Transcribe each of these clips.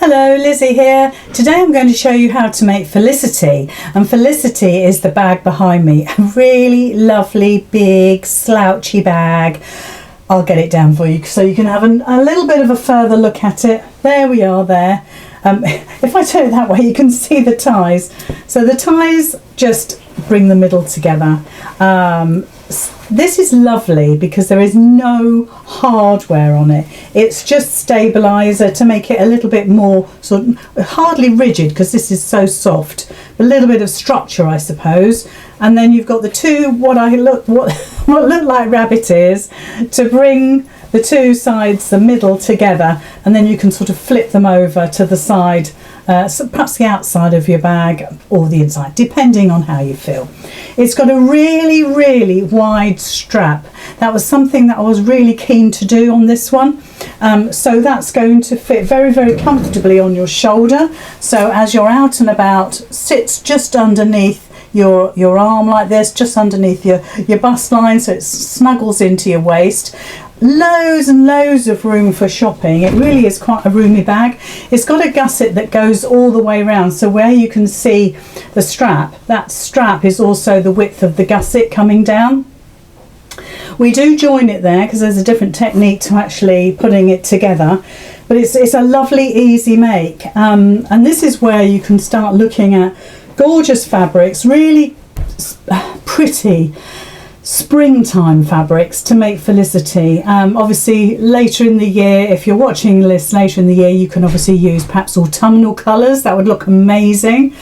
Hello, Lizzie here. Today I'm going to show you how to make Felicity, and Felicity is the bag behind me. A really lovely big slouchy bag. I'll get it down for you so you can have a little bit of a further look at it. There we are there. If I turn it that way you can see the ties. So the ties just bring the middle together. This is lovely because there is no hardware on it. It's just stabilizer to make it a little bit more sort of hardly rigid, because this is so soft. A little bit of structure, I suppose. And then you've got the two what look like rabbit ears to bring the two sides, the middle, together, and then you can sort of flip them over to the side, so perhaps the outside of your bag or the inside, depending on how you feel. It's got a really wide strap. That was something that I was really keen to do on this one. So that's going to fit very comfortably on your shoulder. So as you're out and about, sits just underneath your arm like this, just underneath your bust line, so it snuggles into your waist. Loads and loads of room for shopping. It really is quite a roomy bag. It's got a gusset that goes all the way around, so where you can see the strap, that strap is also the width of the gusset coming down. We do join it there because there's a different technique to actually putting it together, but it's a lovely easy make, and this is where you can start looking at gorgeous fabrics, really pretty springtime fabrics to make Felicity. Obviously later in the year, if you're watching this later in the year, you can obviously use perhaps autumnal colours. That would look amazing.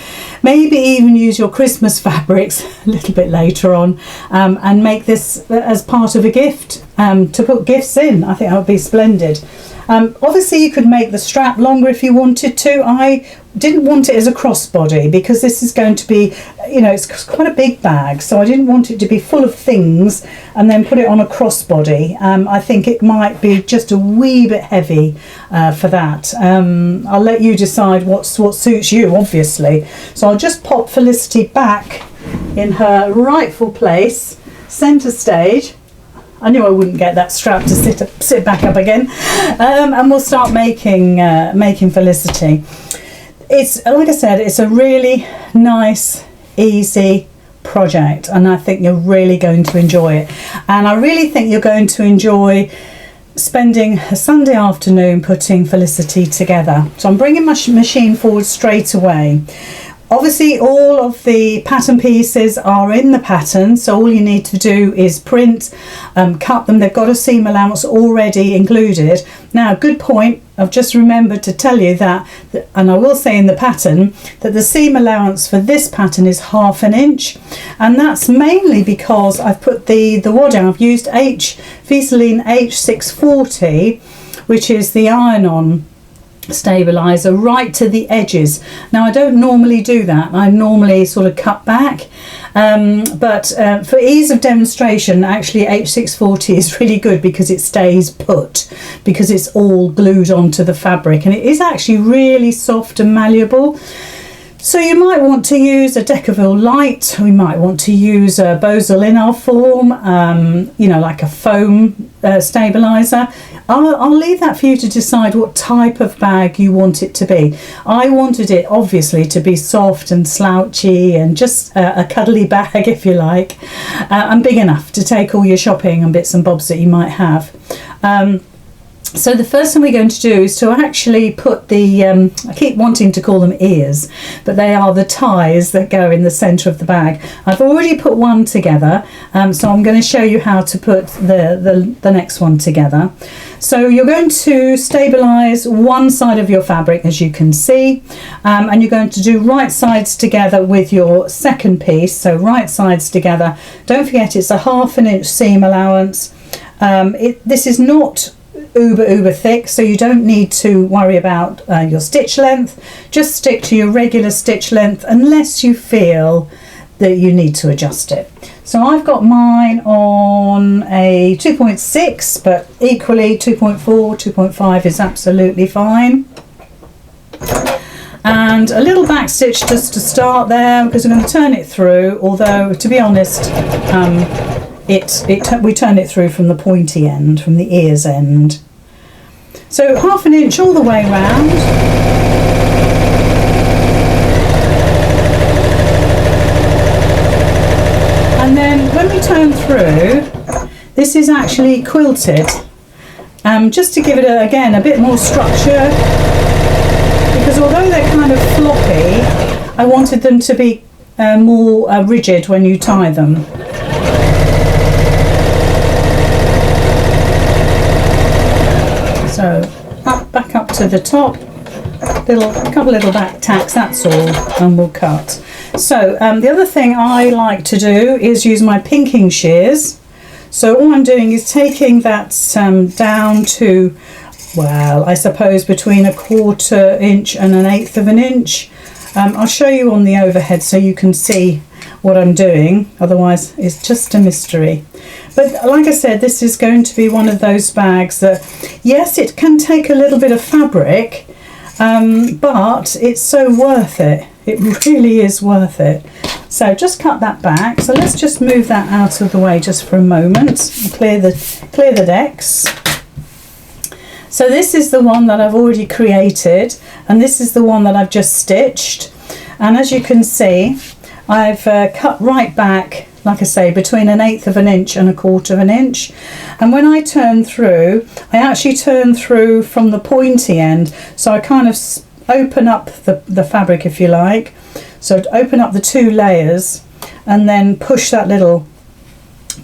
Maybe even use your Christmas fabrics a little bit later on, and make this as part of a gift, to put gifts in. I think that would be splendid. Obviously you could make the strap longer if you wanted to. I didn't want it as a crossbody because this is going to be, you know, it's quite a big bag, so I didn't want it to be full of things and then put it on a crossbody. I think it might be just a wee bit heavy for that. I'll let you decide what suits you, obviously. So I'll just pop Felicity back in her rightful place, centre stage. I knew I wouldn't get that strap to sit back up again, and we'll start making Felicity. It's, like I said, it's a really nice, easy project, and I think you're really going to enjoy it. And I really think you're going to enjoy spending a Sunday afternoon putting Felicity together. So I'm bringing my machine forward straight away. Obviously all of the pattern pieces are in the pattern, so all you need to do is print, cut them. They've got a seam allowance already included. Now, good point, I've just remembered to tell you that, and I will say in the pattern, that the seam allowance for this pattern is 1/2 inch, and that's mainly because I've put the wadding. I've used Felicity H640, which is the iron-on stabilizer, right to the edges. Now I don't normally do that, I normally sort of cut back, but for ease of demonstration, actually H640 is really good because it stays put, because it's all glued onto the fabric, and it is actually really soft and malleable. So you might want to use a Decaville Light, we might want to use a Bosal in our form, you know, like a foam stabilizer. I'll leave that for you to decide what type of bag you want it to be. I wanted it obviously to be soft and slouchy and just a cuddly bag, if you like, and big enough to take all your shopping and bits and bobs that you might have. So the first thing we're going to do is to actually put the, I keep wanting to call them ears, but they are the ties that go in the centre of the bag. I've already put one together, so I'm going to show you how to put the next one together. So you're going to stabilise one side of your fabric, as you can see, and you're going to do right sides together with your second piece. So right sides together. Don't forget it's a 1/2 inch seam allowance. This is not uber thick, so you don't need to worry about your stitch length. Just stick to your regular stitch length unless you feel that you need to adjust it. So I've got mine on a 2.6, but equally 2.4, 2.5 is absolutely fine. And a little back stitch just to start there, because we're going to turn it through, although to be honest, we turn it through from the pointy end, from the ears end. So 1/2 inch all the way round. when we turn through, this is actually quilted, just to give it again a bit more structure, because although they're kind of floppy, I wanted them to be more rigid when you tie them. So back up to the top, a couple little back tacks, that's all, and we'll cut. So the other thing I like to do is use my pinking shears. So all I'm doing is taking that down to, well, I suppose between 1/4 inch and 1/8 of an inch. I'll show you on the overhead so you can see what I'm doing, otherwise it's just a mystery. But like I said, this is going to be one of those bags that, yes, it can take a little bit of fabric, but it's so worth it. It really is worth it. So just cut that back. So let's just move that out of the way just for a moment and clear the decks. So this is the one that I've already created, and this is the one that I've just stitched. And as you can see, I've cut right back, like I say, between 1/8 of an inch and 1/4 of an inch. And when I turn through, I actually turn through from the pointy end. So I kind of open up the fabric, if you like. So open up the 2 layers and then push that little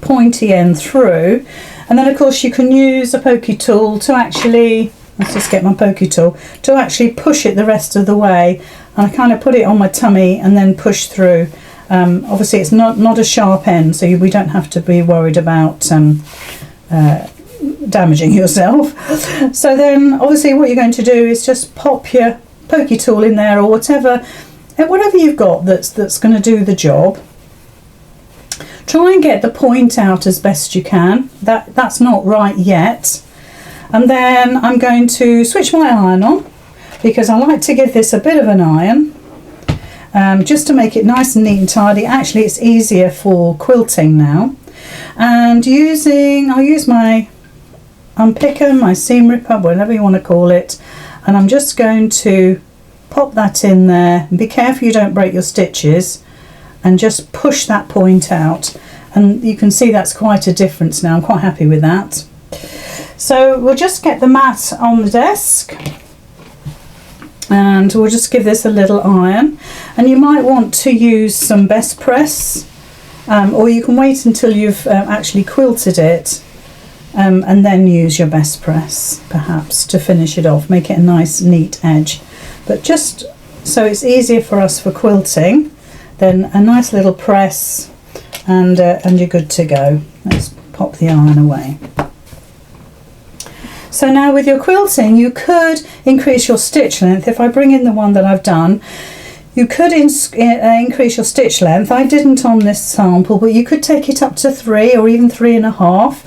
pointy end through. And then of course you can use a pokey tool to actually, let's just get my pokey tool, to actually push it the rest of the way. And I kind of put it on my tummy and then push through. Obviously it's not a sharp end, so we don't have to be worried about damaging yourself. So then obviously what you're going to do is just pop your pokey tool in there, or whatever you've got that's going to do the job. Try and get the point out as best you can. That's not right yet. And then I'm going to switch my iron on, because I like to give this a bit of an iron, just to make it nice and neat and tidy. Actually, it's easier for quilting now. And I'll use my unpicker, my seam ripper, whatever you want to call it, and I'm just going to pop that in there. And be careful you don't break your stitches, and just push that point out. And you can see that's quite a difference now. I'm quite happy with that. So we'll just get the mat on the desk, and we'll just give this a little iron. And you might want to use some best press, or you can wait until you've actually quilted it, and then use your best press perhaps to finish it off, make it a nice neat edge. But just so it's easier for us for quilting, then a nice little press, and you're good to go. Let's pop the iron away. So now with your quilting, you could increase your stitch length. If I bring in the one that I've done, you could increase your stitch length. I didn't on this sample, but you could take it up to 3 or even 3.5.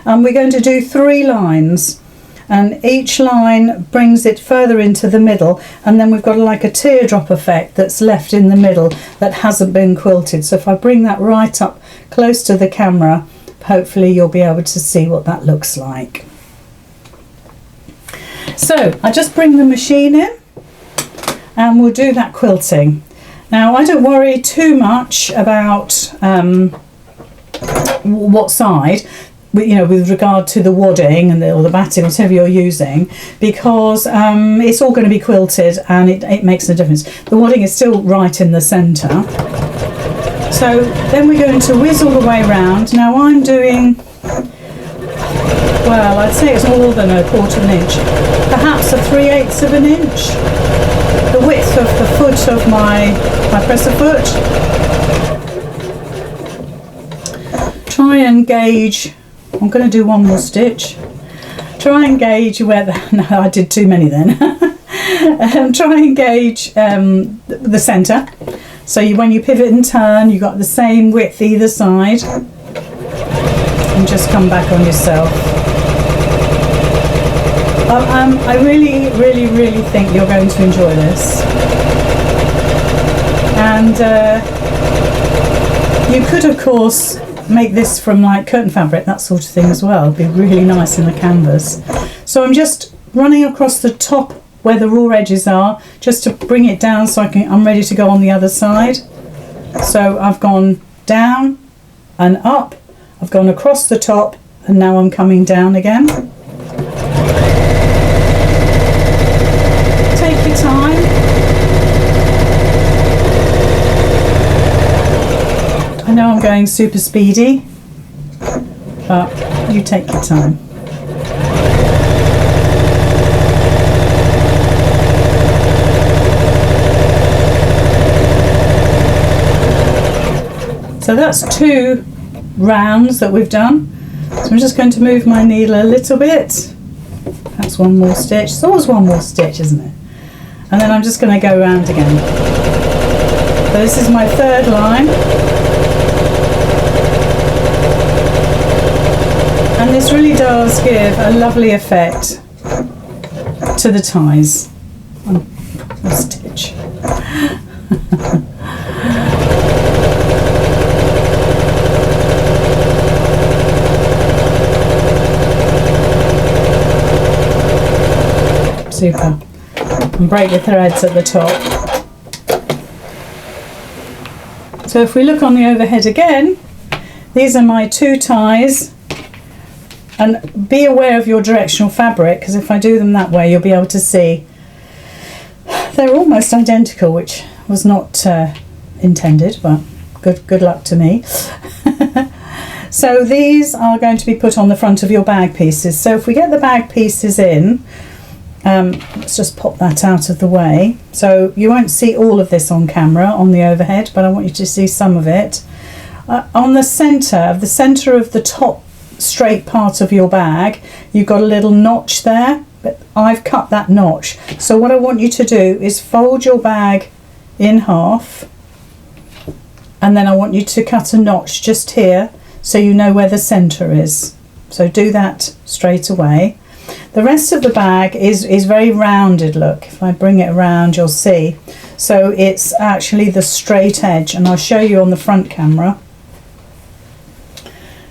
And we're going to do 3 lines, and each line brings it further into the middle, and then we've got like a teardrop effect that's left in the middle that hasn't been quilted. So if I bring that right up close to the camera, hopefully you'll be able to see what that looks like. So I just bring the machine in and we'll do that quilting. Now I don't worry too much about what side, with regard to the wadding and or the batting, whatever you're using, because it's all going to be quilted, and it makes no difference. The wadding is still right in the centre. So then we're going to whiz all the way around. Now I'm doing, well, I'd say it's more than 1/4 of an inch, perhaps 3/8 of an inch, the width of the foot of my presser foot. Try and gauge. I'm going to do one more stitch. Try and gauge where no, I did too many then. Try and gauge the centre. So when you pivot and turn, you've got the same width either side. And just come back on yourself. I really, really, really think you're going to enjoy this. And you could, of course, make this from like curtain fabric, that sort of thing as well. It'd be really nice in the canvas. So I'm just running across the top where the raw edges are, just to bring it down so I'm ready to go on the other side. So I've gone down, and up. I've gone across the top and now I'm coming down again. Take your time. I know I'm going super speedy, but you take your time. So that's 2 rounds that we've done. So I'm just going to move my needle a little bit. That's 1 more stitch. It's always 1 more stitch, isn't it? And then I'm just going to go around again. So this is my 3rd line. And this really does give a lovely effect to the ties. Oh, a stitch. Super. And break the threads at the top. So if we look on the overhead again, these are my 2 ties, and be aware of your directional fabric, because if I do them that way you'll be able to see they're almost identical, which was not intended, but good luck to me. So these are going to be put on the front of your bag pieces. So if we get the bag pieces in, let's just pop that out of the way. So you won't see all of this on camera on the overhead, but I want you to see some of it. On the centre of the top straight part of your bag, you've got a little notch there, but I've cut that notch. So what I want you to do is fold your bag in half, and then I want you to cut a notch just here so you know where the centre is. So do that straight away. The rest of the bag is very rounded. Look, if I bring it around you'll see. So it's actually the straight edge, and I'll show you on the front camera.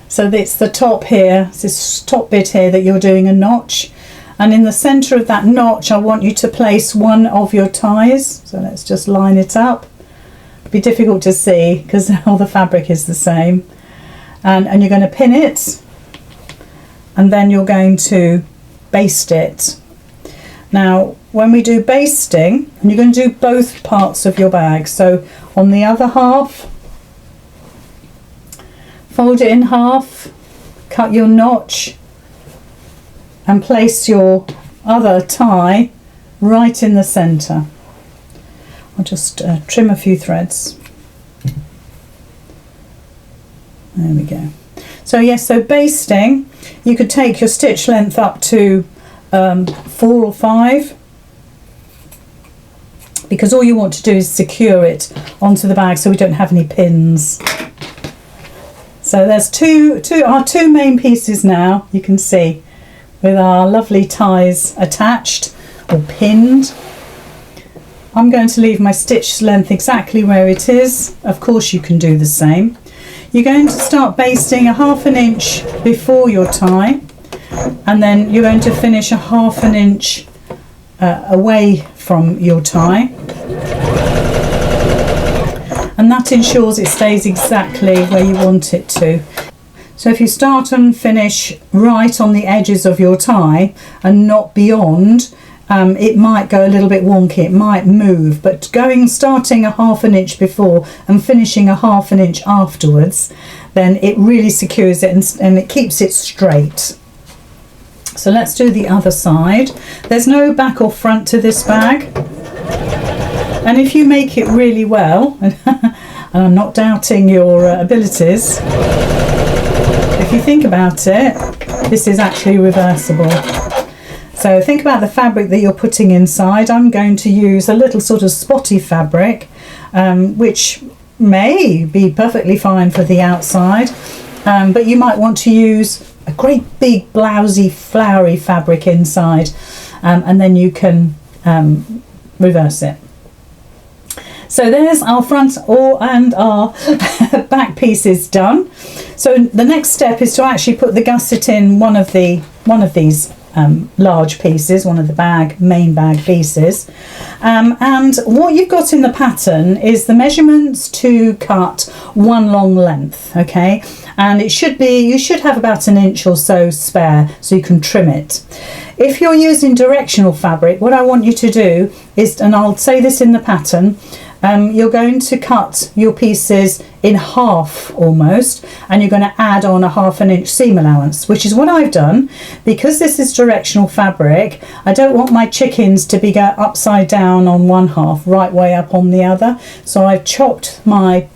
So it's the top here, it's this top bit here that you're doing a notch, and in the centre of that notch I want you to place 1 of your ties. So let's just line it up. It'll be difficult to see because all the fabric is the same, and you're going to pin it, and then you're going to baste it. Now when we do basting, and you're going to do both parts of your bag, so on the other half, fold it in half, cut your notch, and place your other tie right in the centre. I'll just trim a few threads. There we go. So yes, so basting, you could take your stitch length up to 4 or 5, because all you want to do is secure it onto the bag so we don't have any pins. So there's our two main pieces now, you can see, with our lovely ties attached or pinned. I'm going to leave my stitch length exactly where it is. Of course you can do the same. You're going to start basting a 1/2 inch before your tie, and then you're going to finish a 1/2 inch away from your tie, and that ensures it stays exactly where you want it to. So if you start and finish right on the edges of your tie and not beyond, it might go a little bit wonky, it might move, but starting a 1/2 inch before and finishing a 1/2 inch afterwards, then it really secures it and it keeps it straight. So let's do the other side. There's no back or front to this bag, and if you make it really well, and I'm not doubting your abilities, if you think about it, this is actually reversible. So think about the fabric that you're putting inside. I'm going to use a little sort of spotty fabric, which may be perfectly fine for the outside, but you might want to use a great big blousey flowery fabric inside, and then you can reverse it. So there's our front and our back pieces done. So the next step is to actually put the gusset in one of these large pieces, one of the main bag pieces. And what you've got in the pattern is the measurements to cut one long length, okay? And you should have about an inch or so spare, so you can trim it. If you're using directional fabric, what I want you to do is, and I'll say this in the pattern, you're going to cut your pieces in half almost, and you're going to add on a 1/2 inch seam allowance, which is what I've done. Because this is directional fabric, I don't want my chickens to be upside down on one half, right way up on the other. So I've chopped my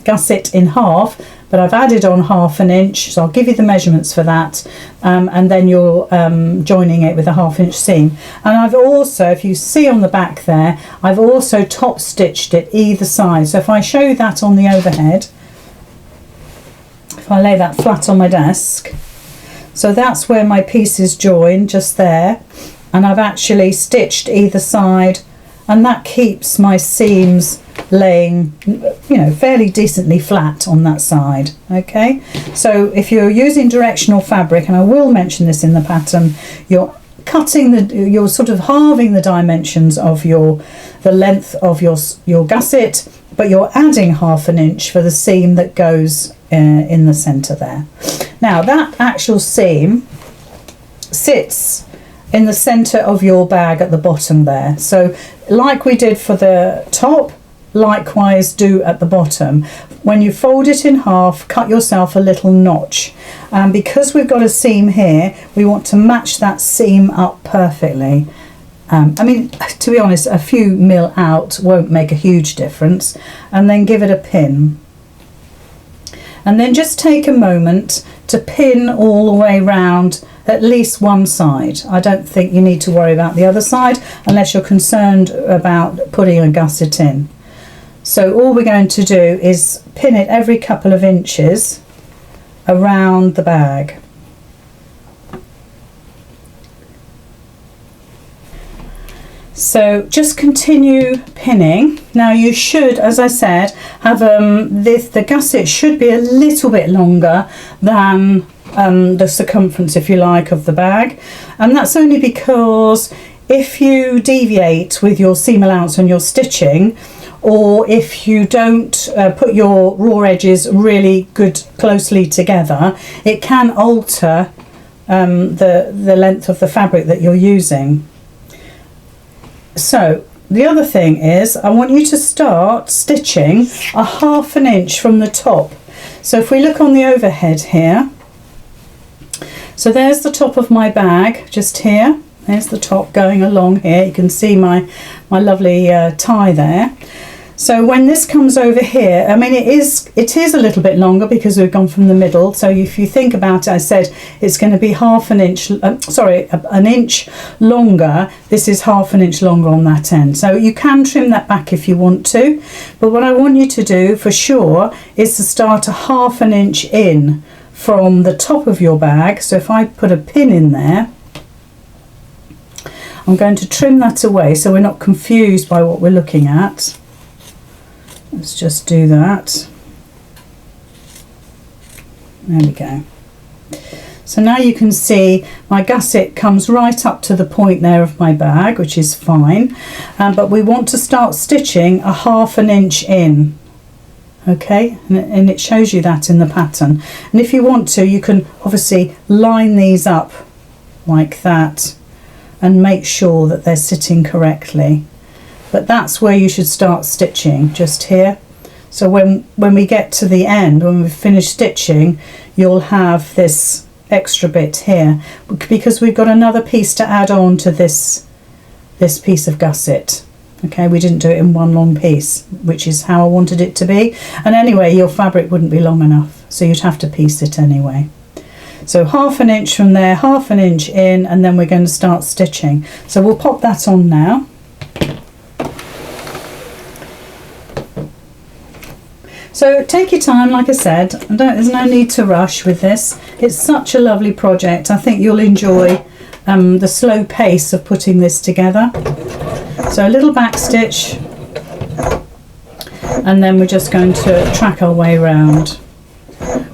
gusset in half, but I've added on 1/2 inch, so I'll give you the measurements for that, and then you're joining it with a 1/2 inch seam. And I've also, if you see on the back there, I've also top stitched it either side. So if I show you that on the overhead, if I lay that flat on my desk, so that's where my pieces join, just there, and I've actually stitched either side, and that keeps my seams laying, you know, fairly decently flat on that side. Okay, so if you're using directional fabric, and I will mention this in the pattern, you're you're sort of halving the dimensions of the length of your gusset, but you're adding 1/2 inch for the seam that goes in the center there. Now that actual seam sits in the center of your bag at the bottom there, so like we did for the top, likewise do at the bottom. When you fold it in half, cut yourself a little notch, and because we've got a seam here, we want to match that seam up perfectly. I mean, to be honest, a few mil out won't make a huge difference. And then give it a pin, and then just take a moment to pin all the way round at least one side. I don't think you need to worry about the other side unless you're concerned about putting a gusset in. So all we're going to do is pin it every couple of inches around the bag. So just continue pinning. Now you should, as I said, have the gusset should be a little bit longer than the circumference, if you like, of the bag, and that's only because if you deviate with your seam allowance when you're stitching, or if you don't put your raw edges really closely together, it can alter the length of the fabric that you're using. So the other thing is, I want you to start stitching a 1/2 inch from the top. So if we look on the overhead here, so there's the top of my bag, just here. There's the top going along here. You can see my lovely tie there. So when this comes over here, I mean, it is a little bit longer because we've gone from the middle. So if you think about it, I said it's going to be an inch longer. This is 1/2 inch longer on that end. So you can trim that back if you want to. But what I want you to do for sure is to start a 1/2 inch in from the top of your bag. So if I put a pin in there, I'm going to trim that away so we're not confused by what we're looking at. Let's just do that. There we go. So now you can see my gusset comes right up to the point there of my bag, which is fine, but we want to start stitching a 1/2 inch in. Okay, and it shows you that in the pattern, and if you want to, you can obviously line these up like that and make sure that they're sitting correctly. But that's where you should start stitching, just here. So when we get to the end, when we've finished stitching, you'll have this extra bit here, because we've got another piece to add on to this piece of gusset. Okay, we didn't do it in one long piece, which is how I wanted it to be. And anyway, your fabric wouldn't be long enough, so you'd have to piece it anyway. So 1/2 inch from there, 1/2 inch in, and then we're going to start stitching. So we'll pop that on now. So take your time, like I said, there's no need to rush with this. It's such a lovely project. I think you'll enjoy the slow pace of putting this together. So a little back stitch, and then we're just going to track our way around.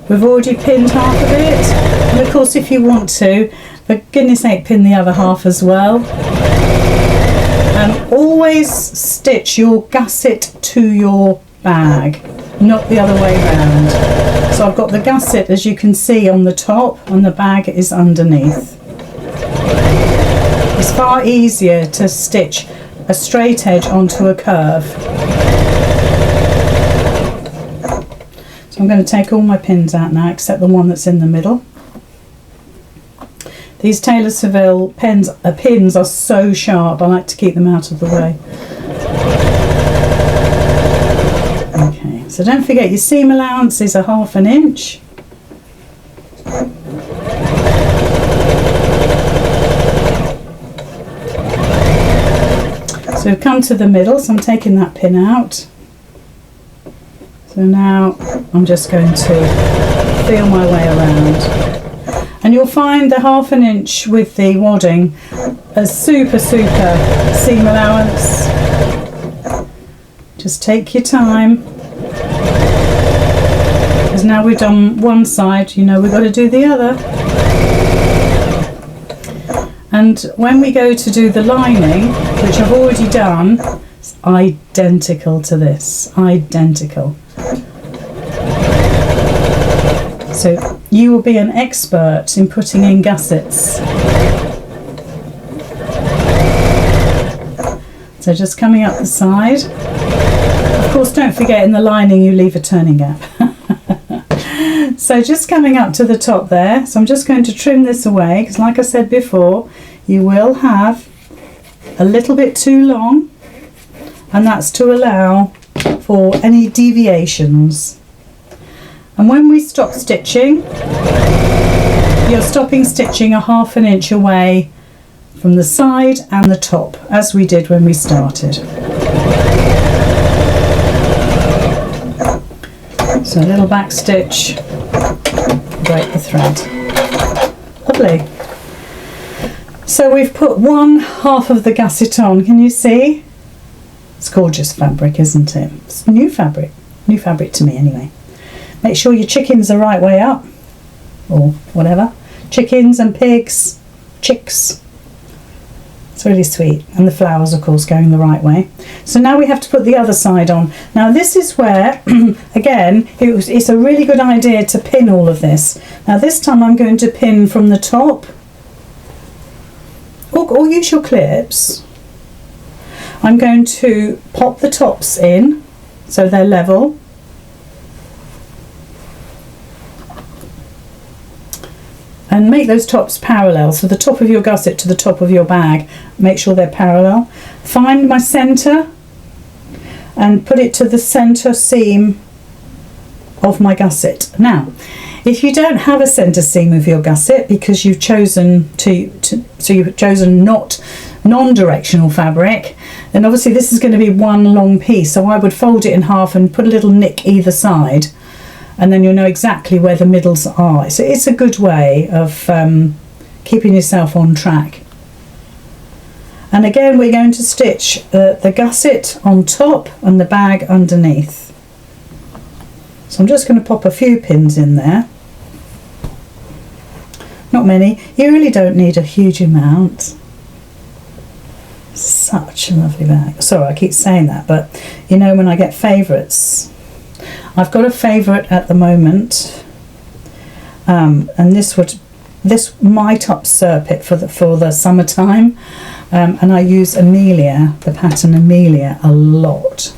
We've already pinned half of it, and of course if you want to, For goodness sake, pin the other half as well. And always stitch your gusset to your bag, not the other way around. So I've got the gusset, as you can see, on the top, and the bag is underneath. It's far easier to stitch a straight edge onto a curve. So I'm going to take all my pins out now, except the one that's in the middle. These Taylor Seville pins are so sharp, I like to keep them out of the way. Okay, so don't forget your seam allowance is 1/2 inch. So we've come to the middle, so I'm taking that pin out. So now I'm just going to feel my way around. And you'll find the 1/2 inch with the wadding a super seam allowance. Just take your time. Because now we've done one side, you know we've got to do the other. And when we go to do the lining, which I've already done, it's identical to this, identical. So you will be an expert in putting in gussets. So just coming up the side. Of course, don't forget in the lining you leave a turning gap. So just coming up to the top there. So I'm just going to trim this away, because like I said before, you will have a little bit too long, and that's to allow for any deviations. And when we stop stitching, you're stopping stitching 1/2 inch away from the side and the top, as we did when we started. So a little back stitch, break the thread. Lovely. So we've put 1/2 of the gusset on, can you see? It's gorgeous fabric, isn't it? It's new fabric to me anyway. Make sure your chickens are right way up, or whatever. Chickens and pigs, chicks. It's really sweet. And the flowers, of course, going the right way. So now we have to put the other side on. Now this is where, again, it's a really good idea to pin all of this. Now this time I'm going to pin from the top, or use your clips. I'm going to pop the tops in so they're level. And make those tops parallel, so the top of your gusset to the top of your bag, make sure they're parallel. Find my centre and put it to the centre seam of my gusset. Now, if you don't have a centre seam of your gusset because you've chosen not non-directional fabric, then obviously this is going to be one long piece, so I would fold it in half and put a little nick either side, and then you'll know exactly where the middles are. So it's a good way of keeping yourself on track. And again, we're going to stitch the gusset on top and the bag underneath. So I'm just going to pop a few pins in there. Not many. You really don't need a huge amount. Such a lovely bag. Sorry, I keep saying that, but you know, when I get favourites, I've got a favourite at the moment, and this might usurp it for the summertime, and I use Amelia, the pattern Amelia, a lot.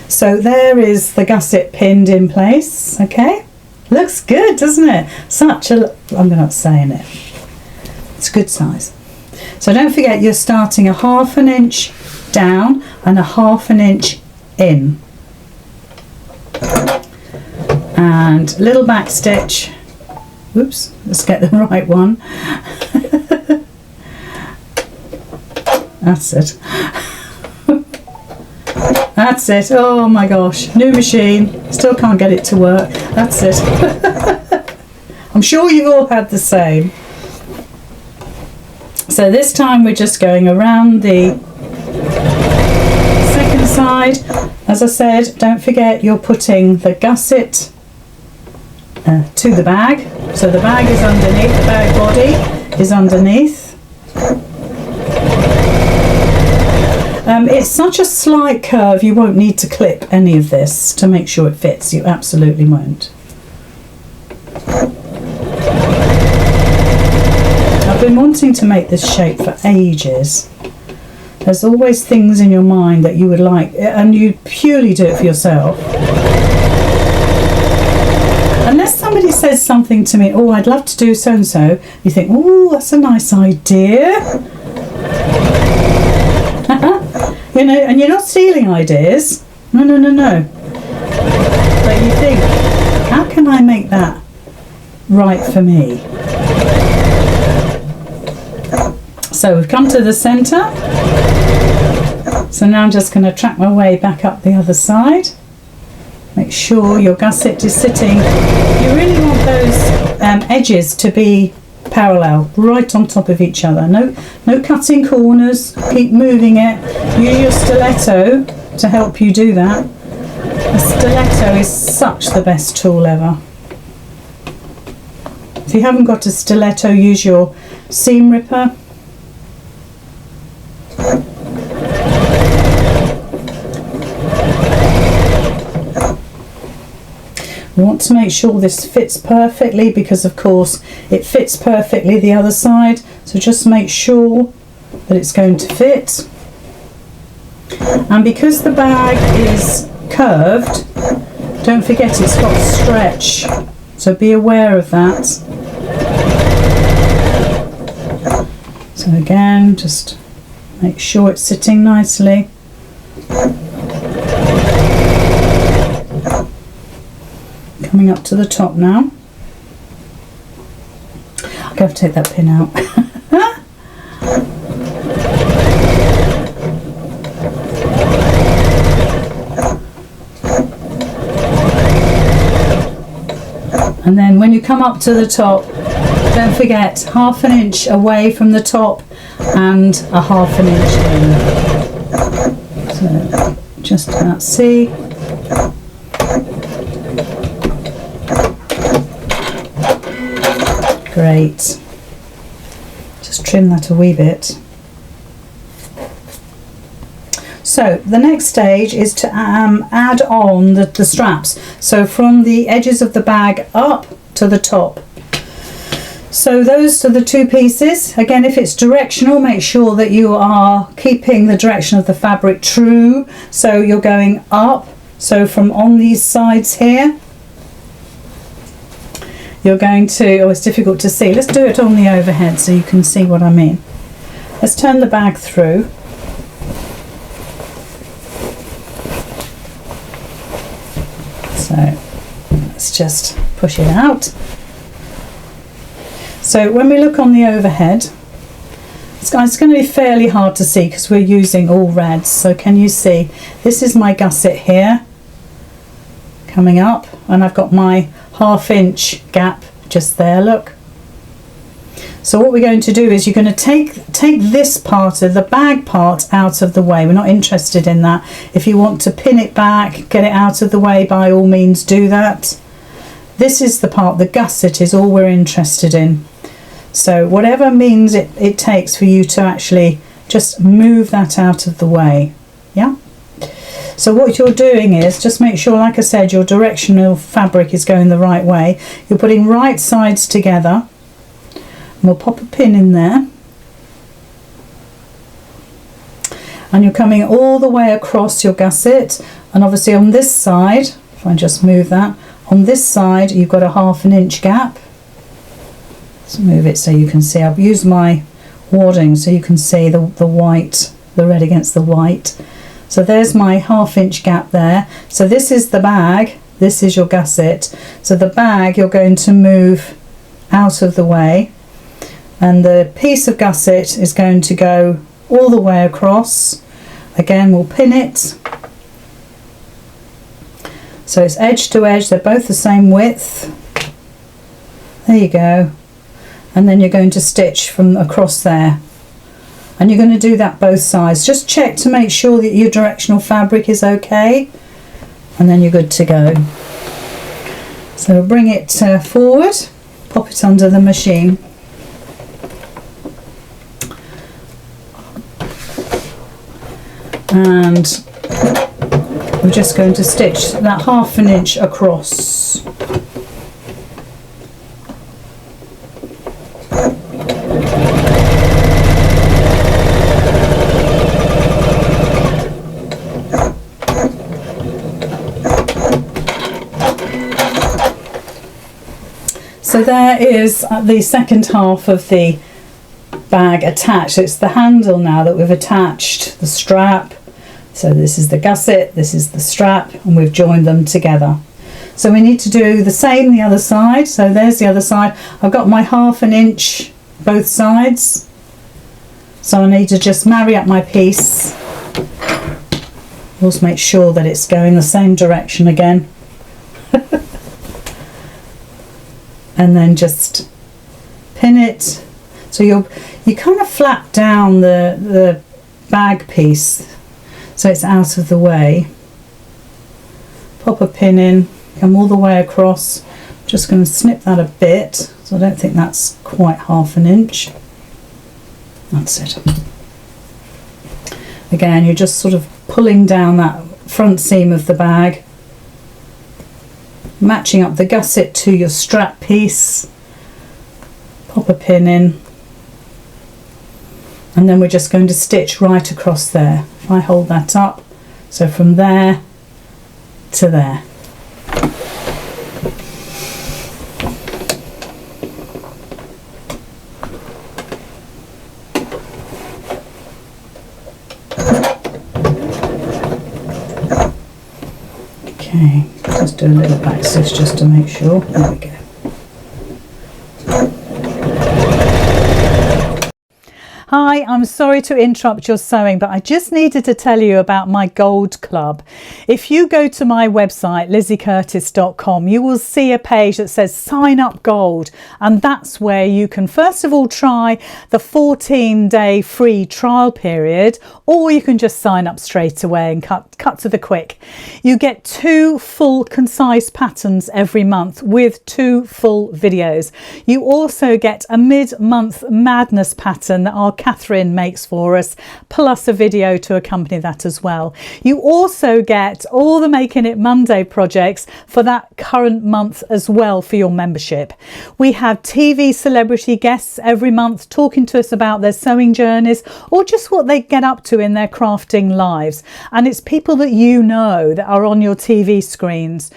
So there is the gusset pinned in place. Okay, looks good, doesn't it? I'm not saying it. It's a good size. So don't forget, you're starting 1/2 inch down and 1/2 inch in. And little back stitch. Oops, let's get the right one. That's it. That's it. Oh my gosh, new machine, still can't get it to work. That's it. I'm sure you've all had the same. So this time we're just going around the second side. As I said, don't forget you're putting the gusset to the bag. So the bag is underneath the bag body. is underneath. It's such a slight curve, you won't need to clip any of this to make sure it fits. You absolutely won't. I've been wanting to make this shape for ages. There's always things in your mind that you would like, and you purely do it for yourself. Unless somebody says something to me, oh, I'd love to do so and so, you think, oh, that's a nice idea. You know, and you're not stealing ideas. No, no, no, no. But you think, how can I make that right for me? So we've come to the centre. So now I'm just going to track my way back up the other side. Make sure your gusset is sitting. You really want those edges to be parallel, right on top of each other. No cutting corners. Keep moving it. Use your stiletto to help you do that. The stiletto is such the best tool ever. If you haven't got a stiletto, use your seam ripper. We want to make sure this fits perfectly, because of course it fits perfectly the other side, so just make sure that it's going to fit. And because the bag is curved, don't forget it's got stretch, so be aware of that. So again, just make sure it's sitting nicely. Coming up to the top now. I'm going to take that pin out. And then when you come up to the top, don't forget 1/2 inch away from the top and 1/2 inch in. So just about see. Great. Just trim that a wee bit. So the next stage is to add on the straps. So from the edges of the bag up to the top. So those are the two pieces. Again, if it's directional, make sure that you are keeping the direction of the fabric true. So you're going up. So from on these sides here, you're going to, oh, it's difficult to see. Let's do it on the overhead so you can see what I mean. Let's turn the bag through. So let's just push it out. So when we look on the overhead, it's going to be fairly hard to see because we're using all reds. So can you see? This is my gusset here coming up, and I've got my 1/2 inch gap just there, look. So what we're going to do is you're going to take this part of the bag part out of the way. We're not interested in that. If you want to pin it back, get it out of the way, by all means do that. This is the part, the gusset is all we're interested in. So whatever means it takes for you to actually just move that out of the way. Yeah. So what you're doing is just make sure, like I said, your directional fabric is going the right way. You're putting right sides together. And we'll pop a pin in there. And you're coming all the way across your gusset. And obviously on this side, if I just move that, on this side you've got a 1/2 inch gap. Let's move it so you can see. I've used my wadding so you can see the white, the red against the white. So there's my 1/2 inch gap there. So this is the bag, this is your gusset. So the bag you're going to move out of the way, and the piece of gusset is going to go all the way across. Again, we'll pin it. So it's edge to edge, they're both the same width. There you go. And then you're going to stitch from across there. And you're going to do that both sides. Just check to make sure that your directional fabric is okay, and then you're good to go. So bring it forward, pop it under the machine. and we're just going to stitch that 1/2 inch across. So there is the second half of the bag attached. It's the handle now that we've attached, the strap. So this is the gusset, this is the strap, and we've joined them together. So we need to do the same the other side. So there's the other side. I've got my 1/2 inch both sides. So I need to just marry up my piece. Also make sure that it's going the same direction again. And then just pin it. So you kind of flap down the bag piece so it's out of the way. Pop a pin in, come all the way across. Just going to snip that a bit, so I don't think that's quite 1/2 inch. That's it. Again, you're just sort of pulling down that front seam of the bag, matching up the gusset to your strap piece. Pop a pin in, and then we're just going to stitch right across there. If I hold that up, so from there to there. Okay, just do a little back stitch just to make sure. There we go. Hi, I'm sorry to interrupt your sewing, but I just needed to tell you about my Gold Club. If you go to my website, lizzycurtis.com, you will see a page that says Sign Up Gold, and that's where you can first of all try the 14-day free trial period, or you can just sign up straight away and cut to the quick. You get 2 full concise patterns every month with 2 full videos. You also get a mid-month madness pattern that our Catherine makes for us, plus a video to accompany that as well. You also get all the Making It Monday projects for that current month as well for your membership. We have TV celebrity guests every month talking to us about their sewing journeys or just what they get up to in their crafting lives. And it's people that you know that are on your TV screens.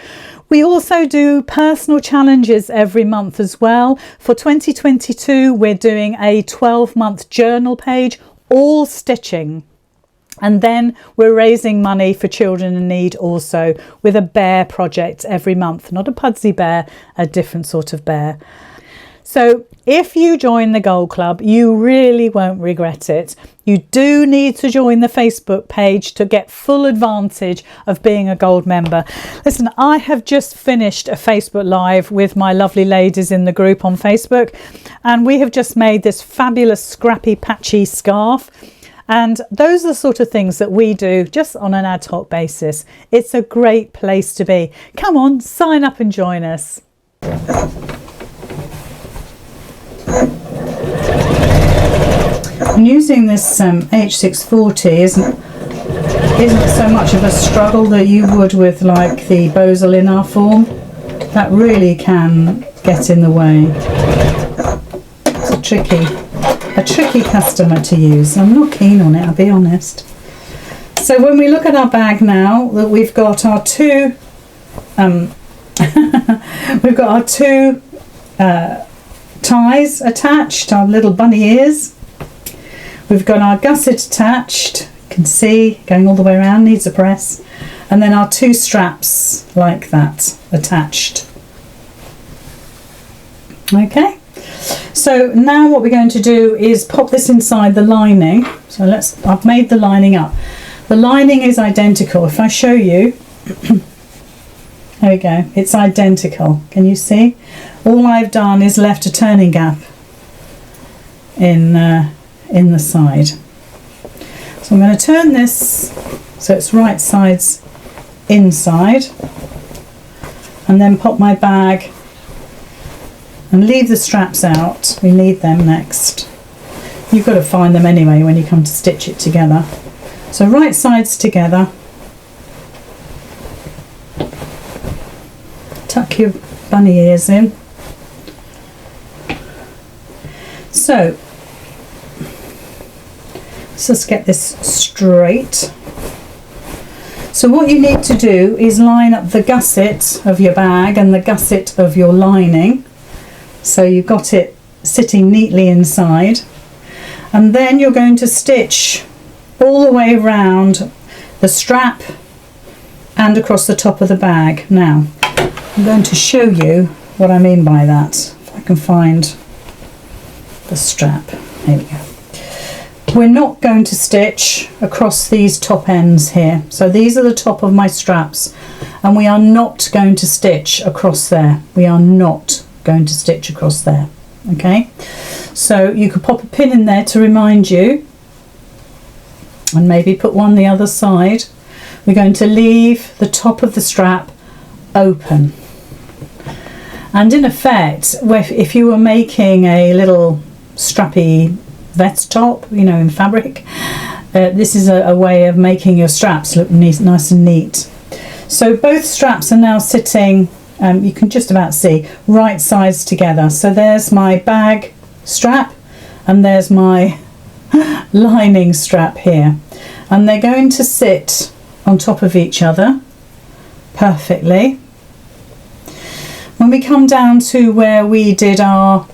We also do personal challenges every month as well. For 2022, we're doing a 12-month journal page, all stitching. And then we're raising money for children in need also with a bear project every month. Not a Pudsey bear, a different sort of bear. So if you join the Gold Club, you really won't regret it. You do need to join the Facebook page to get full advantage of being a Gold member. Listen, I have just finished a Facebook Live with my lovely ladies in the group on Facebook, and we have just made this fabulous scrappy patchy scarf. And those are the sort of things that we do just on an ad hoc basis. It's a great place to be. Come on, sign up and join us. And using this H640 isn't so much of a struggle that you would with like the Boselina form. That really can get in the way. It's a tricky customer to use. I'm not keen on it, I'll be honest. So when we look at our bag now, that we've got our two ties attached, our little bunny ears. We've got our gusset attached, you can see going all the way around, needs a press, and then our 2 straps like that attached. Okay, so now what we're going to do is pop this inside the lining. So I've made the lining up. The lining is identical. If I show you, there we go, it's identical. Can you see? All I've done is left a turning gap in the side. So I'm going to turn this so it's right sides inside, and then pop my bag and leave the straps out. We need them next. You've got to find them anyway when you come to stitch it together. So right sides together, tuck your bunny ears in. So let's just get this straight. So what you need to do is line up the gusset of your bag and the gusset of your lining, so you've got it sitting neatly inside, and then you're going to stitch all the way around the strap and across the top of the bag. Now I'm going to show you what I mean by that, if I can find the strap. There we go. We're not going to stitch across these top ends here. So these are the top of my straps, and we are not going to stitch across there. We are not going to stitch across there. Okay, so you could pop a pin in there to remind you, and maybe put one the other side. We're going to leave the top of the strap open. And in effect, if you were making a little strappy vest top, you know, in fabric, this is a way of making your straps look nice and neat. So both straps are now sitting, you can just about see, right sides together. So there's my bag strap and there's my lining strap here, and they're going to sit on top of each other perfectly. When we come down to where we did our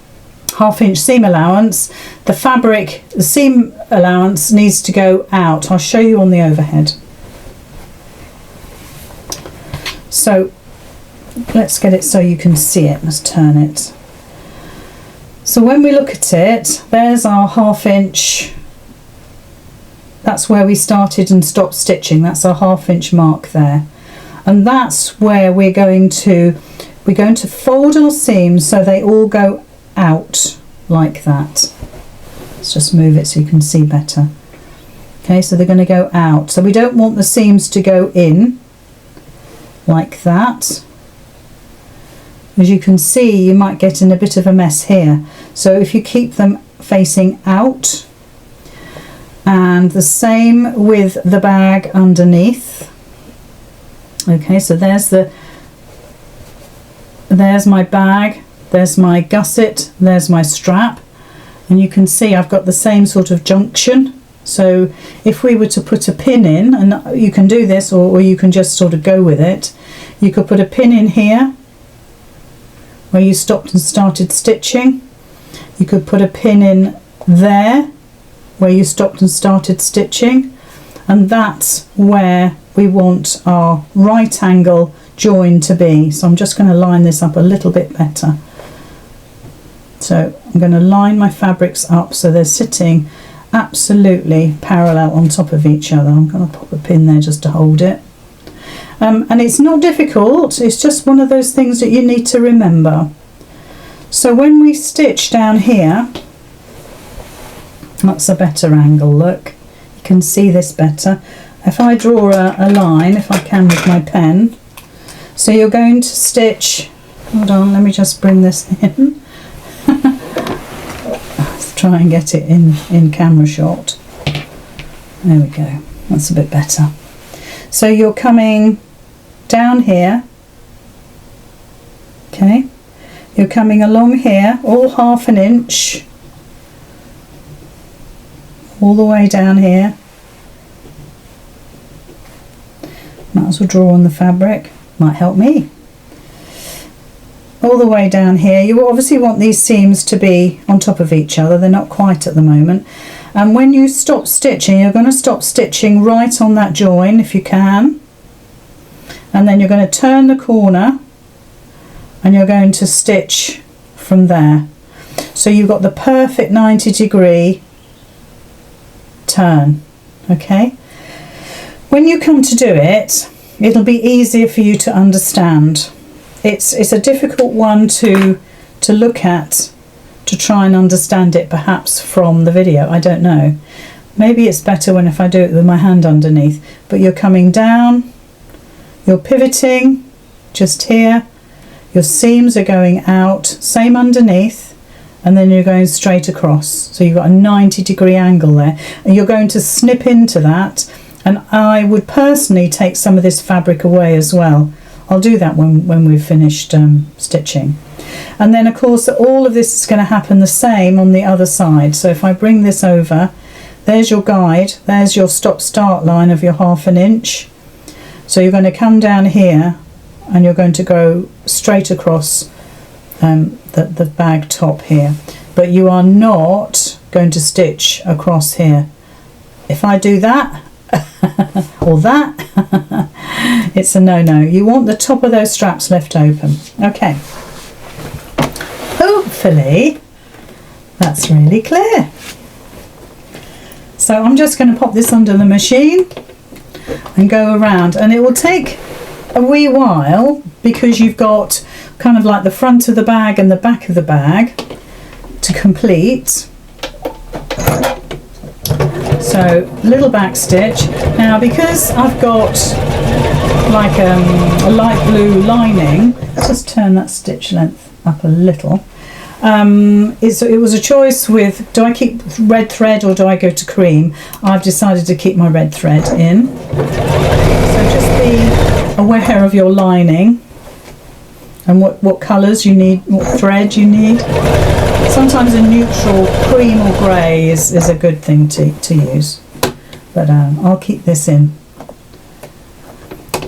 1/2 inch seam allowance, the seam allowance needs to go out. I'll show you on the overhead. So let's get it so you can see it. Let's turn it. So when we look at it, there's our 1/2 inch. That's where we started and stopped stitching. That's our 1/2 inch mark there, and that's where we're going to fold our seams so they all go out like that. Let's just move it so you can see better. Okay, so they're going to go out. So we don't want the seams to go in like that. As you can see, you might get in a bit of a mess here. So if you keep them facing out, and the same with the bag underneath. Okay, so there's my bag, there's my gusset, there's my strap, and you can see I've got the same sort of junction. So if we were to put a pin in, and you can do this, or you can just sort of go with it, you could put a pin in here where you stopped and started stitching. You could put a pin in there where you stopped and started stitching, and that's where we want our right angle join to be. So I'm just going to line this up a little bit better. So I'm going to line my fabrics up so they're sitting absolutely parallel on top of each other. I'm going to pop a pin there just to hold it. And it's not difficult, it's just one of those things that you need to remember. So when we stitch down here, that's a better angle, look. You can see this better. If I draw a line, if I can with my pen, so you're going to stitch, hold on, let me just bring this in. Let's try and get it in camera shot. There we go, that's a bit better. So you're coming down here, okay, you're coming along here, all 1/2 inch, all the way down here. Might as well draw on the fabric, might help me. All the way down here. You obviously want these seams to be on top of each other, they're not quite at the moment. And when you stop stitching, you're going to stop stitching right on that join if you can, and then you're going to turn the corner and you're going to stitch from there. So you've got the perfect 90-degree turn. Okay, when you come to do it, it'll be easier for you to understand. It's a difficult one to look at, to try and understand it perhaps from the video. I don't know, maybe it's better if I do it with my hand underneath. But you're coming down, you're pivoting just here, your seams are going out, same underneath, and then you're going straight across. So you've got a 90-degree angle there, and you're going to snip into that And I would personally take some of this fabric away as well. I'll do that when we've finished stitching. And then of course all of this is going to happen the same on the other side. So if I bring this over, there's your guide, there's your stop-start line of your 1/2 inch. So you're going to come down here and you're going to go straight across the bag top here. But you are not going to stitch across here. If I do that, or that, it's a no-no. You want the top of those straps left open. Okay. Hopefully that's really clear. So I'm just going to pop this under the machine and go around, and it will take a wee while because you've got kind of like the front of the bag and the back of the bag to complete. So little back stitch. Now because I've got like a light blue lining, let's just turn that stitch length up a little. It was a choice with, do I keep red thread or do I go to cream? I've decided to keep my red thread in. So just be aware of your lining and what colours you need, what thread you need. Sometimes a neutral cream or grey is a good thing to use, but I'll keep this in.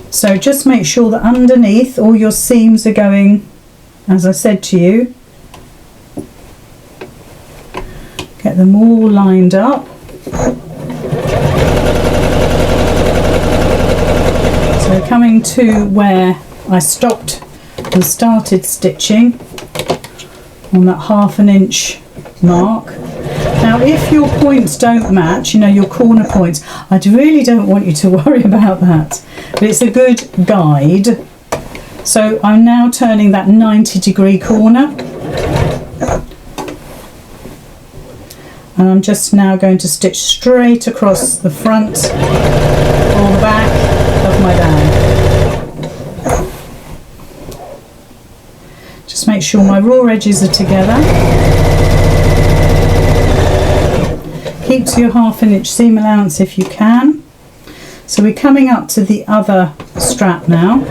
So just make sure that underneath all your seams are going, as I said to you, get them all lined up. So coming to where I stopped and started stitching on that 1/2 inch mark. Now if your points don't match, you know, your corner points, I really don't want you to worry about that, but it's a good guide. So I'm now turning that 90-degree corner, and I'm just now going to stitch straight across the front or the back of my bag. Just make sure my raw edges are together. Keep to your 1/2 inch seam allowance if you can. So we're coming up to the other strap now.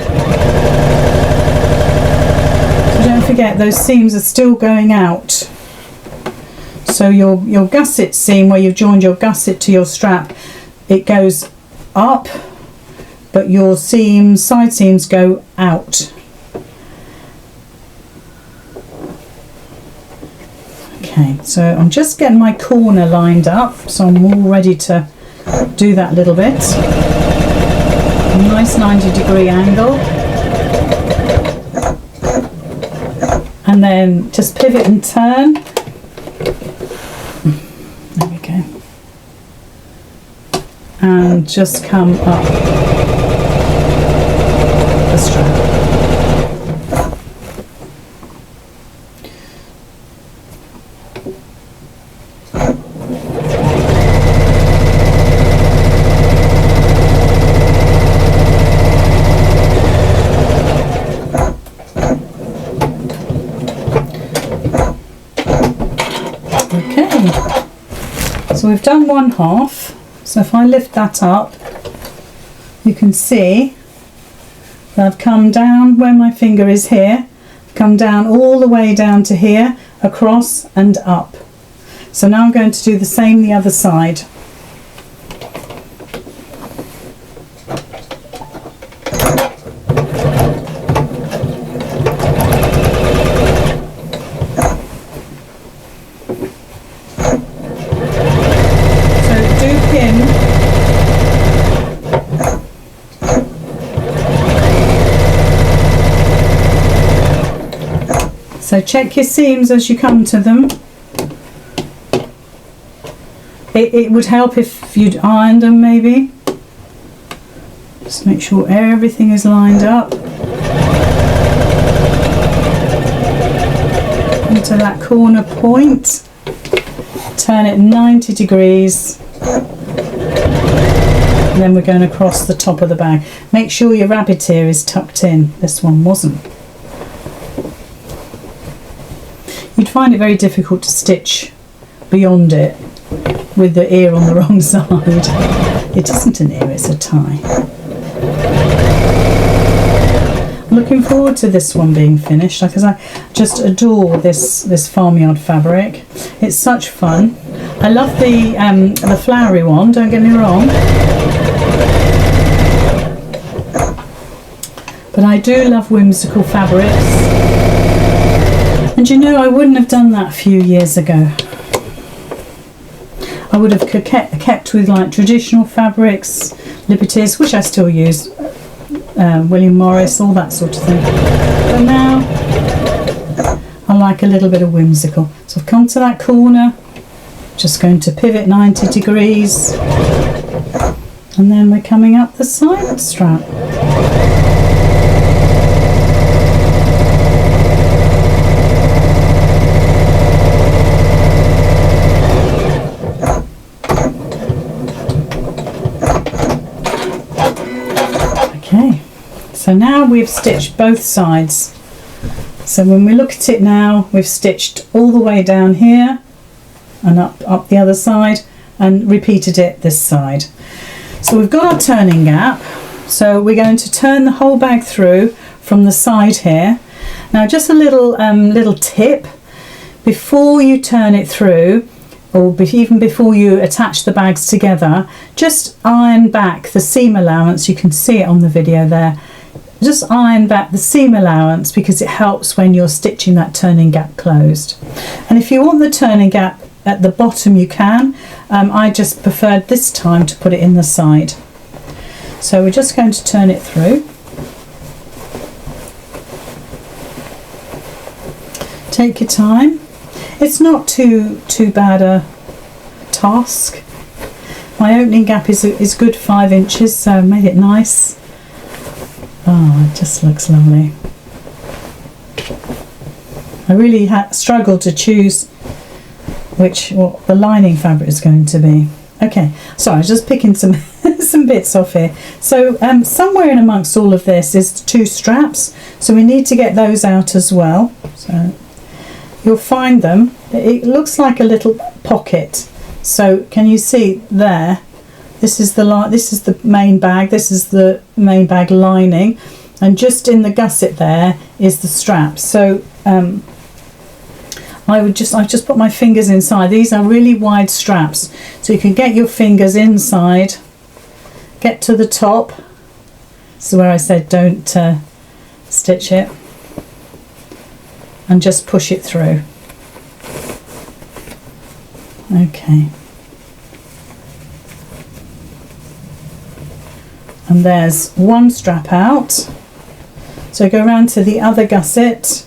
So don't forget those seams are still going out. So your gusset seam, where you've joined your gusset to your strap, it goes up, but your seams, side seams, go out. Okay, so I'm just getting my corner lined up, so I'm all ready to do that little bit. A nice 90-degree angle. And then just pivot and turn. There we go. And just come up the strap. So we've done 1/2, so if I lift that up, you can see that I've come down where my finger is here, come down all the way down to here, across and up. So now I'm going to do the same the other side. So check your seams as you come to them. It would help if you'd ironed them maybe. Just make sure everything is lined up. Into that corner point. Turn it 90 degrees. And then we're going across the top of the bag. Make sure your rabbit ear is tucked in. This one wasn't. You'd find it very difficult to stitch beyond it with the ear on the wrong side. It isn't an ear, it's a tie. I'm looking forward to this one being finished because I just adore this farmyard fabric. It's such fun. I love the flowery one, don't get me wrong. But I do love whimsical fabrics. And you know, I wouldn't have done that a few years ago. I would have kept with like traditional fabrics, liberties, which I still use, William Morris, all that sort of thing. But now I like a little bit of whimsical. So I've come to that corner, just going to pivot 90 degrees, and then we're coming up the side strap. Okay, so now we've stitched both sides. So when we look at it now, we've stitched all the way down here and up the other side and repeated it this side. So we've got our turning gap. So we're going to turn the whole bag through from the side here. Now just a little tip, before you turn it through, or even before you attach the bags together, just iron back the seam allowance. You can see it on the video there. Just iron back the seam allowance because it helps when you're stitching that turning gap closed. And if you want the turning gap at the bottom, you can. I just preferred this time to put it in the side. So we're just going to turn it through. Take your time. It's not too bad a task. My opening gap is good 5 inches, so I made it nice. Oh, it just looks lovely. I really struggled to choose what the lining fabric is going to be. Okay, sorry, I was just picking some some bits off here. So somewhere in amongst all of this is 2 straps, so we need to get those out as well. So you'll find them. It looks like a little pocket. So can you see there? This is the main bag. This is the main bag lining, and just in the gusset there is the strap. So I've just put my fingers inside. These are really wide straps, so you can get your fingers inside, get to the top. This is where I said don't stitch it, and just push it through. Okay, and there's one strap out. So go around to the other gusset,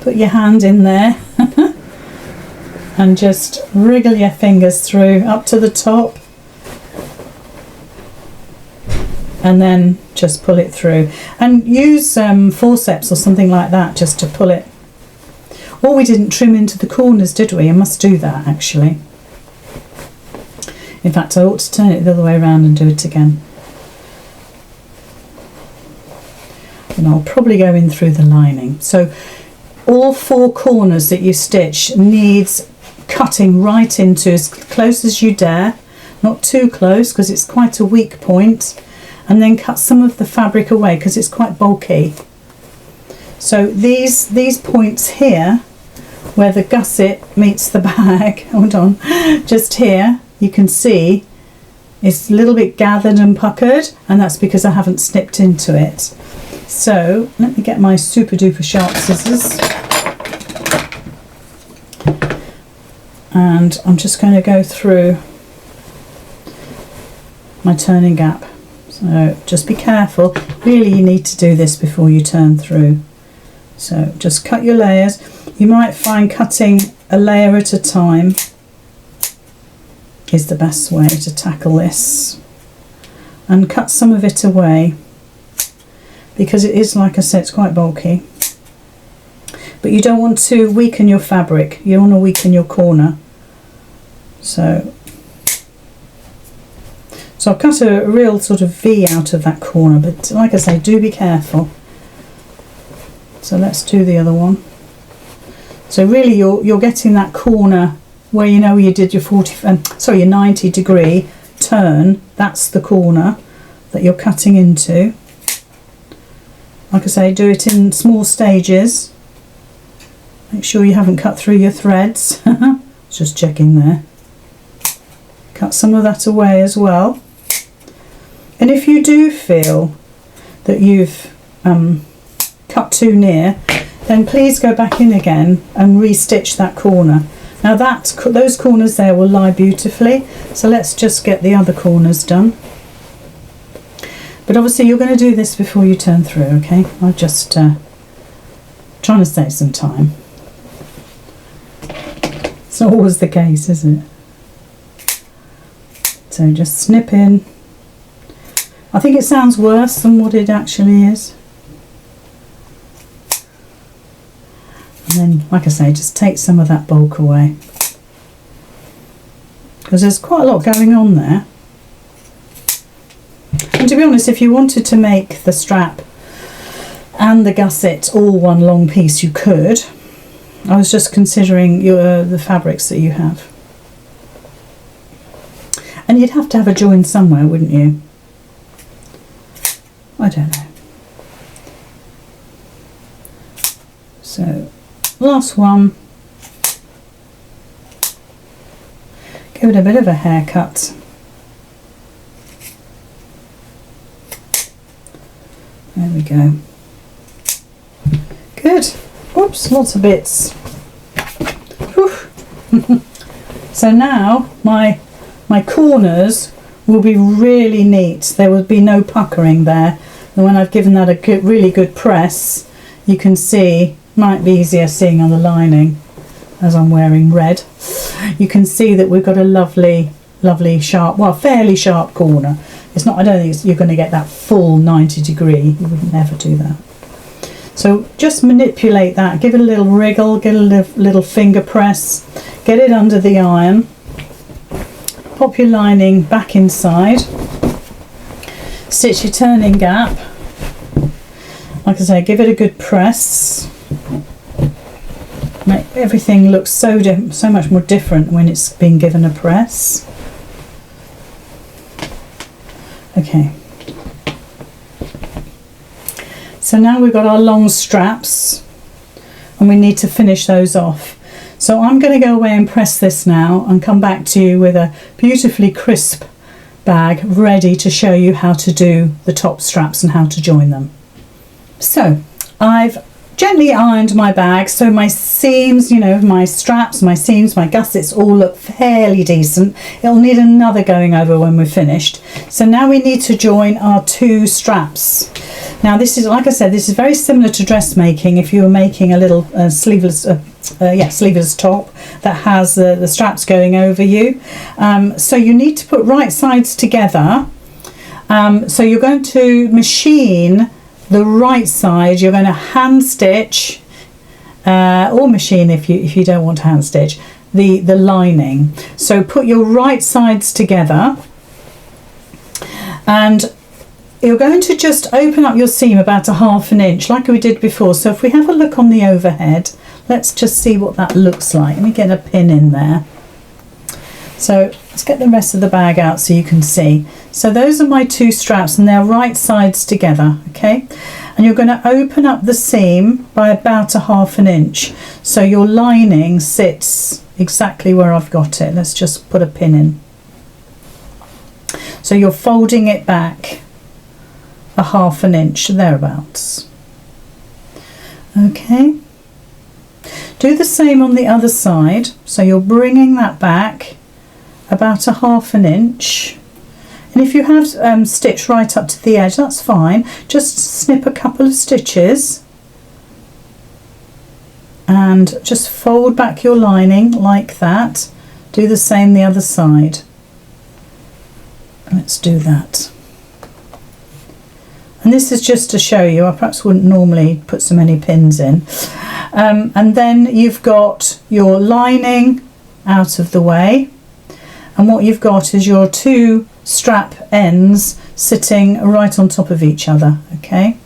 put your hand in there and just wriggle your fingers through up to the top, and then just pull it through, and use forceps or something like that just to pull it. Or we didn't trim into the corners, did we? I must do that actually. In fact, I ought to turn it the other way around and do it again. And I'll probably go in through the lining. So all 4 corners that you stitch needs cutting right into as close as you dare, not too close because it's quite a weak point, and then cut some of the fabric away because it's quite bulky. So these points here, where the gusset meets the bag, hold on, just here, you can see it's a little bit gathered and puckered, and that's because I haven't snipped into it. So let me get my super duper sharp scissors, and I'm just going to go through my turning gap. So just be careful, really you need to do this before you turn through. So just cut your layers. You might find cutting a layer at a time is the best way to tackle this, and cut some of it away because it is, like I said, it's quite bulky. But you don't want to weaken your fabric, you don't want to weaken your corner. So I've cut a real sort of V out of that corner, but like I say, do be careful. So let's do the other one. So really you're getting that corner where you know you did your your 90 degree turn, that's the corner that you're cutting into. Like I say, do it in small stages. Make sure you haven't cut through your threads. Just checking there. Cut some of that away as well. And if you do feel that you've cut too near, then please go back in again and re-stitch that corner. Now those corners there will lie beautifully, so let's just get the other corners done. But obviously you're going to do this before you turn through, okay? I'm just trying to save some time. It's not always the case, is it? So just snip in. I think it sounds worse than what it actually is. And then, like I say, just take some of that bulk away. Because there's quite a lot going on there. And to be honest, if you wanted to make the strap and the gusset all one long piece, you could. I was just considering the fabrics that you have. And you'd have to have a join somewhere, wouldn't you? I don't know. So, last one. Give it a bit of a haircut. There we go. Good. Oops, lots of bits. So now my corners will be really neat. There will be no puckering there. And when I've given that a really good press, you can see, might be easier seeing on the lining as I'm wearing red. You can see that we've got a lovely sharp, well, fairly sharp corner. It's not, I don't think you're going to get that full 90 degree. You would never do that. So just manipulate that, give it a little wriggle, get a little finger press, get it under the iron, pop your lining back inside, stitch your turning gap. Like I say, give it a good press. Make everything look so much more different when it's been given a press. Okay. So now we've got our long straps and we need to finish those off. So I'm going to go away and press this now and come back to you with a beautifully crisp bag ready to show you how to do the top straps and how to join them. So I've gently ironed my bag so my seams, you know, my straps, my seams, my gussets all look fairly decent. It'll need another going over when we're finished. So now we need to join our two straps. Now this is, like I said, this is very similar to dressmaking. If you were making a little sleeveless top that has the straps going over you. So you need to put right sides together. So you're going to machine the right side. You're going to hand stitch or machine if you don't want to hand stitch the lining. So put your right sides together and you're going to just open up your seam about a ½ inch like we did before. So if we have a look on the overhead, let's just see what that looks like. Let me get a pin in there. So let's get the rest of the bag out so you can see. So those are my two straps and they're right sides together, okay? And you're going to open up the seam by about a ½ inch. So your lining sits exactly where I've got it. Let's just put a pin in. So you're folding it back a ½ inch, thereabouts. Okay. Do the same on the other side. So you're bringing that back about a ½ inch. And if you have stitched right up to the edge, that's fine. Just snip a couple of stitches and just fold back your lining like that. Do the same the other side. Let's do that. And this is just to show you, I perhaps wouldn't normally put so many pins in. And then you've got your lining out of the way. And what you've got is your two strap ends sitting right on top of each other, okay?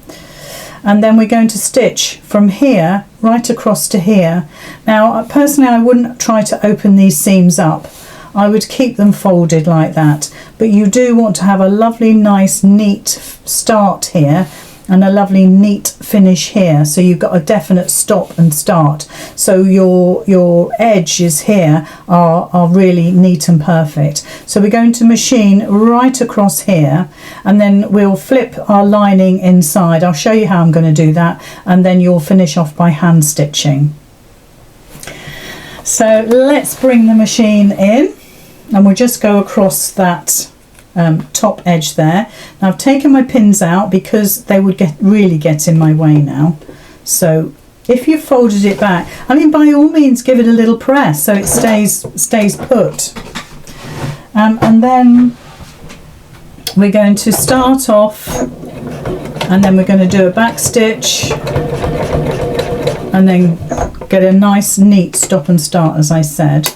And then we're going to stitch from here right across to here. Now, personally, I wouldn't try to open these seams up. I would keep them folded like that, but you do want to have a lovely nice neat start here and a lovely neat finish here, so you've got a definite stop and start, so your edges here are really neat and perfect. So we're going to machine right across here, and then we'll flip our lining inside. I'll show you how I'm going to do that, and then you'll finish off by hand stitching. So let's bring the machine in, and we'll just go across that top edge there. Now I've taken my pins out because they would really get in my way now. So if you folded it back, I mean, by all means give it a little press so it stays put. And then we're going to start off, and then we're going to do a back stitch, and then get a nice neat stop and start, as I said.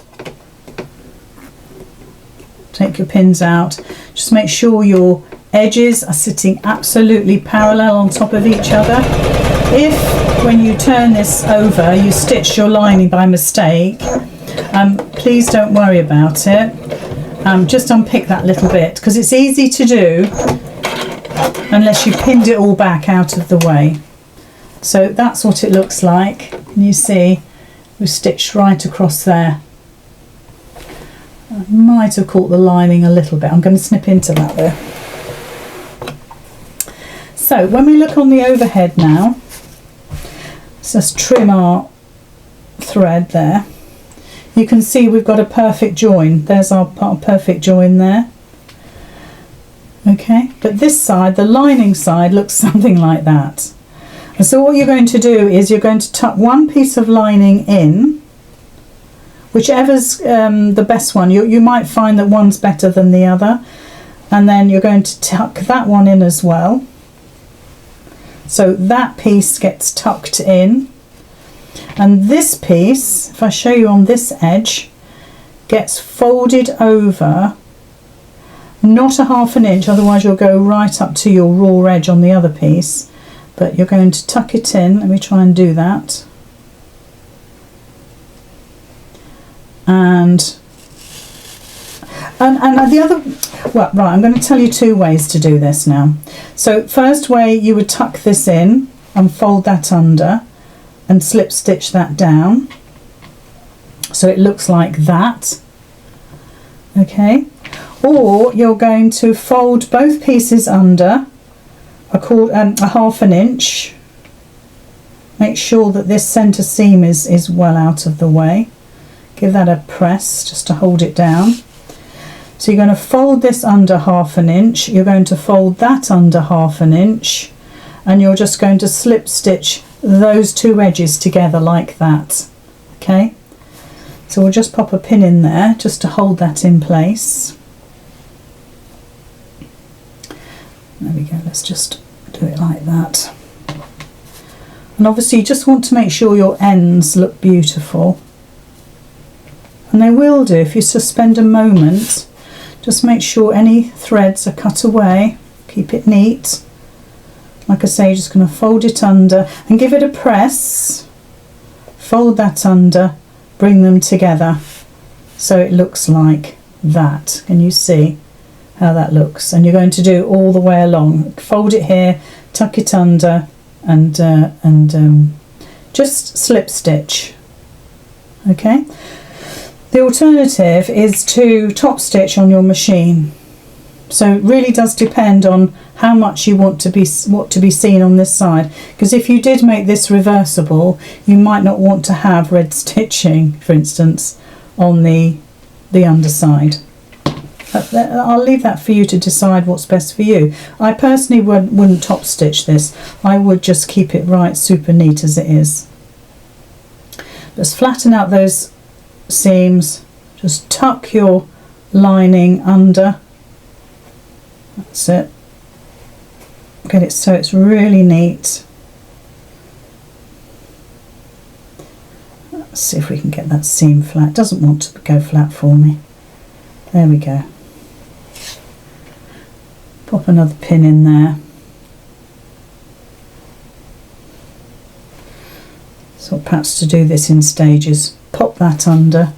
Take your pins out, just make sure your edges are sitting absolutely parallel on top of each other. If when you turn this over you stitched your lining by mistake, please don't worry about it. Just unpick that little bit, because it's easy to do unless you pinned it all back out of the way. So that's what it looks like, and you see we've stitched right across there. I might have caught the lining a little bit. I'm going to snip into that though. So when we look on the overhead now, let's just trim our thread there. You can see we've got a perfect join. There's our perfect join there. Okay, but this side, the lining side, looks something like that. And so what you're going to do is you're going to tuck one piece of lining in, whichever's the best one. You might find that one's better than the other, and then you're going to tuck that one in as well, so that piece gets tucked in, and this piece, if I show you on this edge, gets folded over, not a ½ an inch, otherwise you'll go right up to your raw edge on the other piece, but you're going to tuck it in. Let me try and do that. And the other, well, right, I'm going to tell you two ways to do this now. So first way, you would tuck this in and fold that under and slip stitch that down so it looks like that. Okay, or you're going to fold both pieces under a ½ an inch. Make sure that this centre seam is well out of the way. Give that a press just to hold it down. So you're going to fold this under ½ an inch, you're going to fold that under ½ an inch, and you're just going to slip stitch those two edges together like that. Okay, so we'll just pop a pin in there just to hold that in place. There we go, let's just do it like that. And obviously you just want to make sure your ends look beautiful. And they will do if you suspend a moment. Just make sure any threads are cut away. Keep it neat. Like I say, you're just going to fold it under and give it a press. Fold that under, bring them together so it looks like that. Can you see how that looks? And you're going to do all the way along. Fold it here, tuck it under, and just slip stitch. Okay. The alternative is to top stitch on your machine. So it really does depend on how much you want to be seen on this side, because if you did make this reversible, you might not want to have red stitching, for instance, on the underside. I'll leave that for you to decide what's best for you. I personally wouldn't top stitch this. I would just keep it right super neat as it is. Just flatten out those seams, just tuck your lining under, that's it, get it so it's really neat. Let's see if we can get that seam flat. It doesn't want to go flat for me. There we go. Pop another pin in there. So perhaps to do this in stages, pop that under,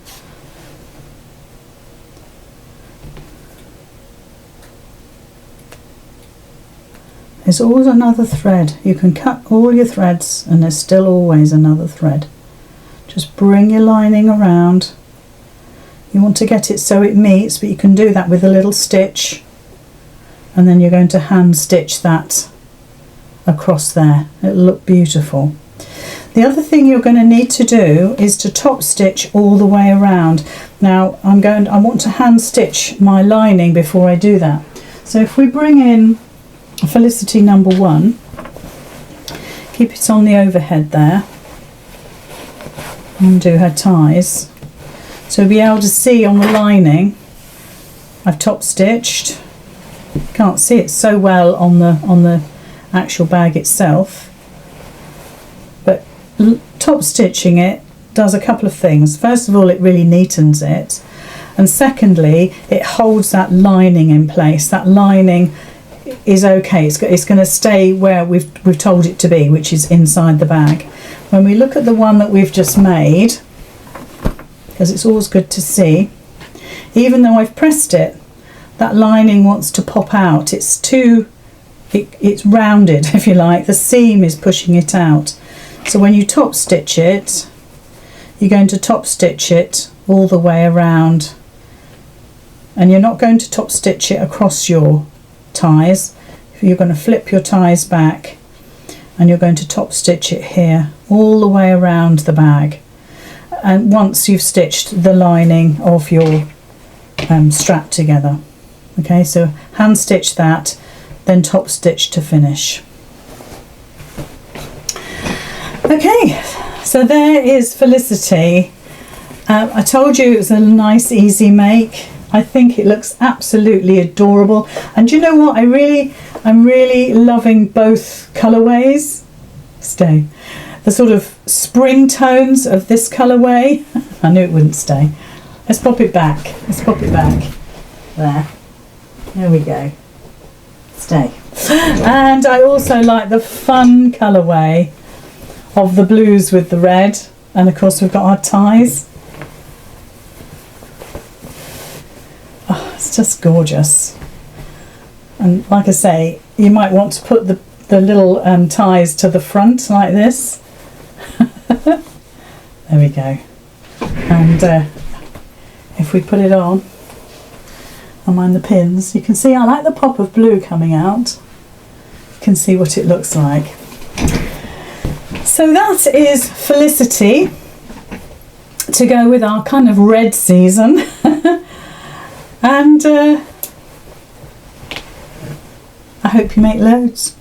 There's always another thread. You can cut all your threads and there's still always another thread. Just bring your lining around. You want to get it so it meets, but you can do that with a little stitch, and then you're going to hand stitch that across there. It'll look beautiful. The other thing you're going to need to do is to top stitch all the way around. Now I want to hand stitch my lining before I do that. So if we bring in Felicity number 1, keep it on the overhead there, and do her ties. So we'll be able to see on the lining I've top stitched. Can't see it so well on the actual bag itself, but top stitching it does a couple of things. First of all, it really neatens it, and secondly, it holds that lining in place. That lining is okay. It's going to stay where we've told it to be, which is inside the bag. When we look at the one that we've just made, because it's always good to see, even though I've pressed it, that lining wants to pop out. It's rounded, if you like. The seam is pushing it out. So when you top stitch it, you're going to top stitch it all the way around, and you're not going to top stitch it across your ties. You're going to flip your ties back and you're going to top stitch it here all the way around the bag, and once you've stitched the lining of your strap together. Okay, so hand stitch that, then top stitch to finish. Okay, so there is Felicity. I told you it was a nice easy make. I think it looks absolutely adorable, and do you know what, I'm really loving both colourways. Stay. The sort of spring tones of this colourway. I knew it wouldn't stay. Let's pop it back. Let's pop it back. There we go. Stay. And I also like the fun colourway of the blues with the red, and of course we've got our ties. Oh, it's just gorgeous. And like I say, you might want to put the little ties to the front like this. There we go. And if we put it on, I mind the pins, you can see I like the pop of blue coming out. You can see what it looks like. So that is Felicity, to go with our kind of red season. And I hope you make loads.